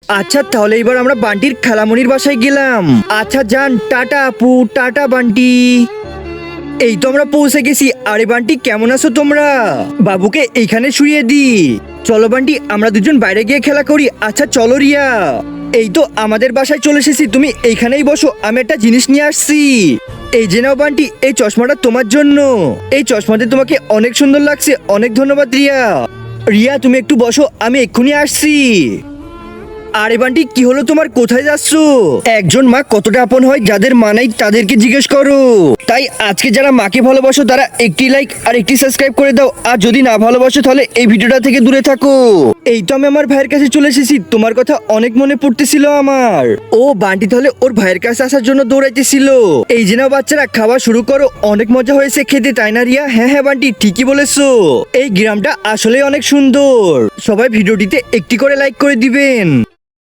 আচ্ছা তাহলে এবার আমরা বান্টির খালামণির বাসায় গেলাম। আচ্ছা যান, টাটা আপু, টাটা বান্টি। এই তো আমরা পৌঁছে গেছি। আরে বান্টি কেমন আছো তোমরা? বাবুকে এইখানে শুইয়ে দি। চলো বান্টি আমরা দুজন বাইরে গিয়ে খেলা করি। আচ্ছা চলো রিয়া। এই তো আমাদের বাসায় চলে এসেছি, তুমি এইখানেই বসো, আমি একটা জিনিস নিয়ে আসছি। এই যে নাও বান্টি, এই চশমাটা তোমার জন্য। এই চশমাতে তোমাকে অনেক সুন্দর লাগছে, অনেক ধন্যবাদ রিয়া। রিয়া তুমি একটু বসো, আমি এক্ষুনি আসছি। আরে বান্টি কি হলো তোমার, কোথায় যাচ্ছো? একজন মা কতটা আপন হয়, যাদের মা নাই তাদেরকে জিজ্ঞেস করো। তাই আজকে যারা মাকে ভালোবাসো তারা একটি লাইক আর একটি সাবস্ক্রাইব করে দাও, আর যদি না ভালোবাসো তাহলে এই ভিডিওটা থেকে দূরে থাকো। এই তো আমি আমার ভাইয়ের কাছে চলে এসেছি, তোমার কথা অনেক মনে পড়তেছিল আমার। ও বান্টি তাহলে ওর ভাইয়ের কাছে আসার জন্য দৌড়াইতেছিল। এই যে নাও বাচ্চারা খাওয়া শুরু করো, অনেক মজা হয়েছে খেতে তাই না রিয়া? হ্যাঁ হ্যাঁ বান্টি ঠিকই বলেছো, এই গ্রামটা আসলে অনেক সুন্দর। সবাই ভিডিওটিতে একটি করে লাইক করে দিবেন।